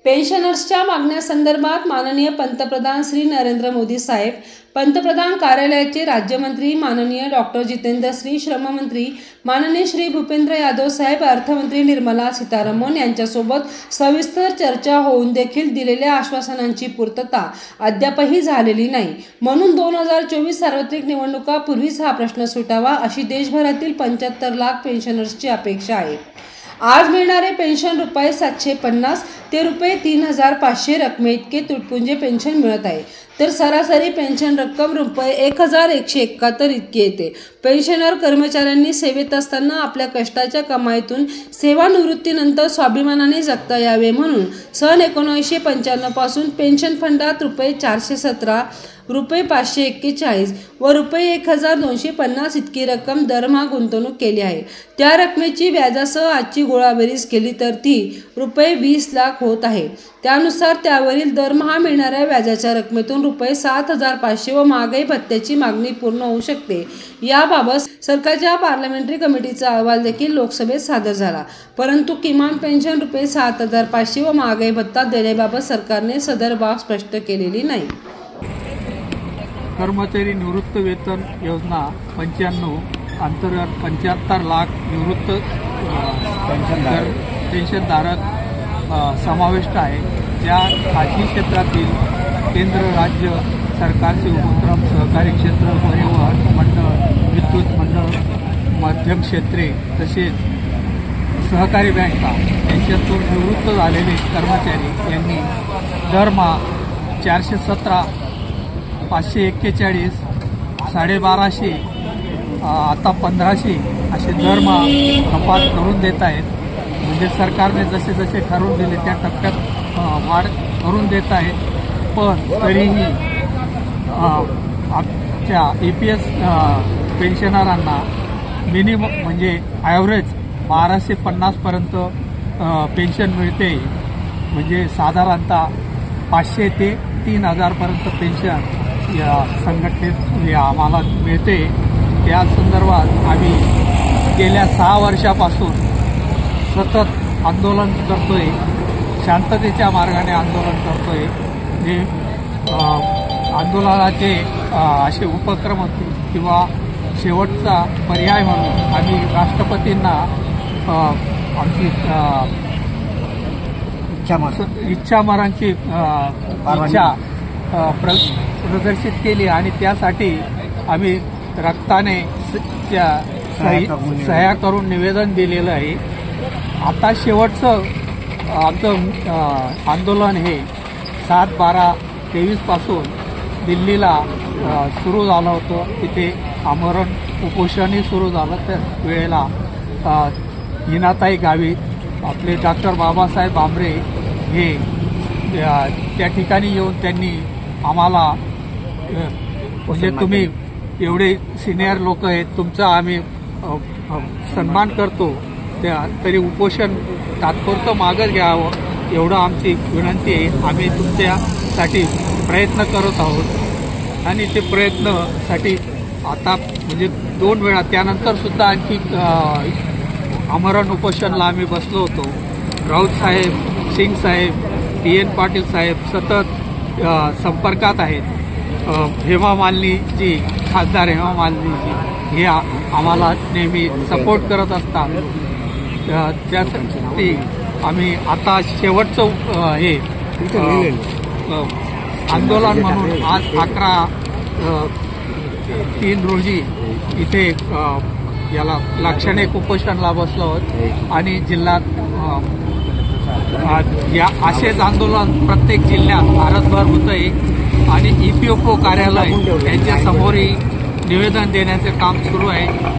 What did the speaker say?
पेन्शनर्सच्या मागण्यासंदर्भात माननीय पंतप्रधान श्री नरेंद्र मोदी साहेब, पंतप्रधान कार्यालयाचे राज्यमंत्री माननीय डॉक्टर जितेंद्र श्री, श्रममंत्री माननीय श्री भूपेंद्र यादव साहेब, अर्थमंत्री निर्मला सीतारामन यांच्यासोबत सविस्तर चर्चा होऊन देखील दिलेल्या आश्वासनांची पूर्तता अद्यापही झालेली नाही। म्हणून 2024 सार्वत्रिक निवडणुकापूर्वीच हा प्रश्न सुटावा अशी देशभरातील 75 लाख पेन्शनर्सची अपेक्षा आहे। आज मिळणारे पेन्शन रुपये 750 ते रुपये 3500 रकमेइतके तुटपुंजे पेन्शन मिळत आहे, तर सरासरी पेन्शन रक्कम रुपये 1171 इतकी येते। पेन्शनर कर्मचाऱ्यांनी सेवेत असताना आपल्या कष्टाच्या कमाईतून सेवानिवृत्तीनंतर स्वाभिमानाने जगता यावे म्हणून सन 1995 पासून पेन्शन फंडात रुपये 417, रुपये 541 व रुपये 1250 इतकी रक्कम दरमहा गुंतवणूक केली आहे। त्या रकमेची व्याजासह आजची गोळाबेरीज केली तर ती रुपये 20 लाख होत आहे। त्यानुसार त्यावरील दरमहा मिळणाऱ्या व्याजाच्या रकमेतून रुपये 7500 व महागाई भत्त्याची मागणी पूर्ण होऊ शकते। याबाबत सरकारच्या पार्लमेंटरी कमिटीचा अहवाल देखील लोकसभेत सादर झाला, परंतु किमान पेन्शन रुपये 7500 व महागाई भत्ता देण्याबाबत सरकारने सदर बाब स्पष्ट केलेली नाही। कर्मचारी निवृत्त वेतन योजना 95 अंतर्गत 75 लाख निवृत्त पेन्शनधारक समाविष्ट आहे। ज्या खाजगी क्षेत्रातील केंद्र राज्य सरकारचे उपक्रम, सहकारी क्षेत्र, परिवहन मंडळ, विद्युत मंडळ, मध्यम क्षेत्रे तसेच सहकारी बँका यांच्यातून निवृत्त झालेले कर्मचारी यांनी दरमहा 417, 541, 1250, आता 1500 असे दरमहा कपात करून देत आहेत। म्हणजे सरकारने जसे जसे ठरवून दिले त्या टप्प्यात वाढ करून देत आहेत, पण तरीही आमच्या EPS पेन्शनरांना मिनिमम म्हणजे ॲव्हरेज 1250 पर्यंत पेन्शन मिळते। म्हणजे साधारणतः 500 ते 3000 पर्यंत पेन्शन या संघटनेत आम्हाला मिळते। त्या संदर्भात आम्ही गेल्या 6 वर्षापासून सतत आंदोलन करतोय, शांततेच्या मार्गाने आंदोलन करतोय। हे आंदोलनाचे असे उपक्रम होते किंवा शेवटचा पर्याय म्हणून आम्ही राष्ट्रपतींना आमची इच्छामरणाची इच्छा प्रदर्शित केली आणि त्यासाठी आम्ही रक्ताने सह्या करून निवेदन दिलेलं आहे। आता शेवटचं आमचं आंदोलन हे 7/12/23 पासून दिल्लीला सुरू झालं होतं। तिथे आमरण उपोषणही सुरू झालं। त्या वेळेला हिनाताई गावित, आपले डॉक्टर बाबासाहेब भामरे हे त्या ठिकाणी येऊन त्यांनी आम्हाला म्हणजे तुम्ही एवढे सिनियर लोक आहेत, तुमचा आम्ही सन्मान करतो, तरी उपोषण तात्पुरतं मागं घ्यावं एवढं आमची विनंती आहे। आम्ही तुमच्यासाठी प्रयत्न करत आहोत आणि ते प्रयत्नासाठी आता म्हणजे 2 वेळा त्यानंतर सुद्धा आणखी आमरण उपोषणला आम्ही बसलो होतो। राऊत साहेब, सिंग साहेब, TN पाटील साहेब सतत संपर्कात आहेत। हेमा मालिनी खासदार हेमा मालिनी हे आम्हाला नेहमी सपोर्ट करत असतात। त्यासाठी आम्ही आता शेवटचं हे आंदोलन म्हणून आज 11/3 रोजी इथे याला लाक्षणिक उपोषणला बसलो आहोत आणि जिल्ह्यात या असेच आंदोलन प्रत्येक जिल्ह्यात भारतभर होत आहे आणि EPFO कार्यालय यांच्या समोरही निवेदन देण्याचे काम सुरू आहे।